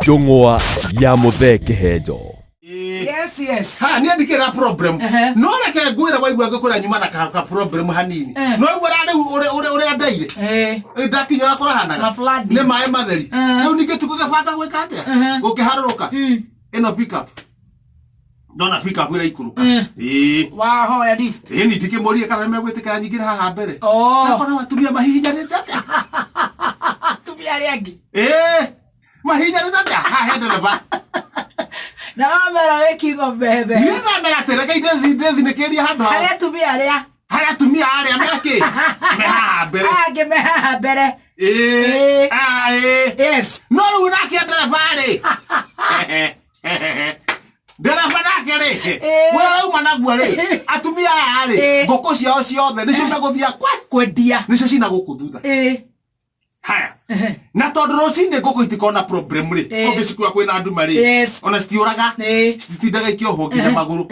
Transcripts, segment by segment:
Njũng'wa ya Mehe Kihenjo. Yes. Ha ni andikira problem. No reke ngwira waigua ngukura nyuma na ka problem hanini. No igura uri andaire. Ndakinya akora hanaga. Ni mai matheri. Riu ninge tukuge banga gwika atia. Gukiharuruka. Ino pick up. Ndona pick up ira ikuruka. Wahoya lift. Ni ndikimurie kana megwitikira nyingira haha mbere. Nakona watumia mahihinyanite atia. Tumia riangi. Mahihinyanite atia. Ha hende na ba. Na mera wekigo bebe. Ni ndamera tereka ide thinekeria handu. Haria tumia aria. Haria tumia aria meki. Meha mbere. Age meha mbere. Yes. No riu nake ndereba ri. Ndereba nake ri. Wera riu managuo ri. Atumia aya ri. Ngoko ciao ciothe nicio meguthia kwendia. Nicio cina guku thutha. Haya. Na tondu rucini ngoko itikona problem ri. Ongicikua kwina nduma ri. Ona citiuraga. Cititindaga ikioho nginya maguru.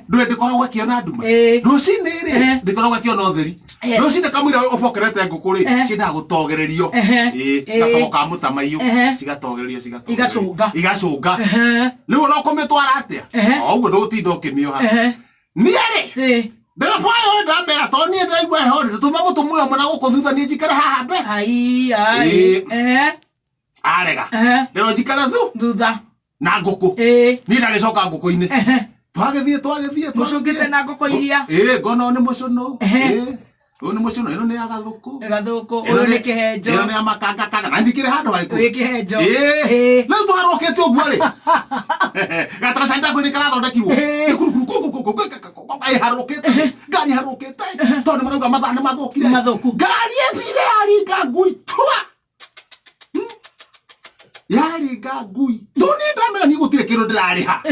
Ndwe ndikoragwo akiona nduma. Rucini ri ndikoragwo akiona utheri. Rucini kamwira ubokerete ngoko ri. Cinda gutogererio. Gatoka mutamaiyo. Cigatogererio igacunga. Riu no kumitwara atia. Oguo ndutinda ukimioha. Ni ri. Ndera payo ndambera toni ndaigwa heho tuma mutumwe mwana guku thutha ni njikara haha mbe. Arega. Ndero njikara thutha. Na nguku. Ni ndagicoka nguku-ini. Twagithie. Mucungite na nguku iria. Ngono ni mucuno. Uyu ni mucuno ino ni agathuku. Uyu ni Kihenjo. Ino ni amakanga. Na njikire handu hariku. Uyu Kihenjo. Riu twarokete uguo ri. Gatrasanda kwini karathondekirwo. Ai harokete. Gari harokete. Tondu marauga mathane mathukire. Gari ethire aringa ngui. Yaringa ngui. Tuni ndamera ni gutire kindu ndirariha.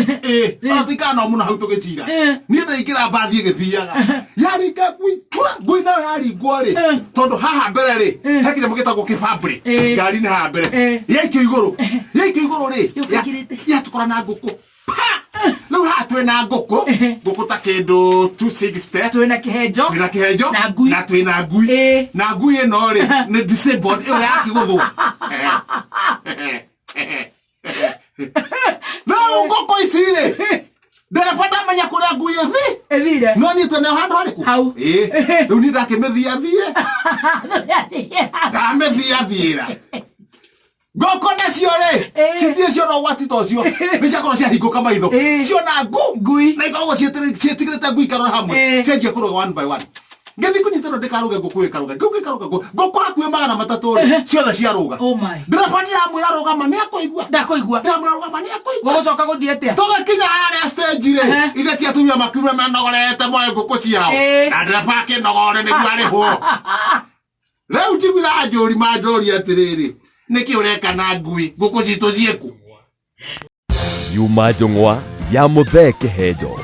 Ona tikana muno hau tugicira. Ni ndaikira bathi igithiaga. Yaringa ngui. Ngui nayo yaringwo ri. Tondu haha mbere ri. Hekire mugitagwo kibambri. Gari ni haha mbere. Yaikio iguru ri. Ya tukora na nguku. Riu haha twina nguku ta kindu 260. Twina Kihenjo na twina ngui. Na ngui ino ri ni disabled iyo yakiguthwo. No nguku ici ri ndereba ndamenya kuria ngui ethire. No ni twene handu hariku hau. Riu ni ndakimithia ndamithia ngoko nacio ri citie cio no gwati tocio ni ciakorwo ciahinguka maitho cio na ngui na ikoragwo cietigirite ngui karora hamwe cianjia kuruga one by one. Ngethi kunyitana ndikaruge nguku ikaruga ngoko hakuhe 300 ri ciothe ciaruga. Ndireba ndiramwira rugama ni akuigua ndiramwira rugama ni akuigua. Gucoka guthie atia tugakinya haria stage ri ithe ti atumia makiume menogorete moe nguku ciao na ndireba akinogore niguo ariho. Riu njiguira njuri manjuri atiriri niki ureka na ngui nguku citu cieku. Yuma njũng'wa ya Mehe Kihenjo.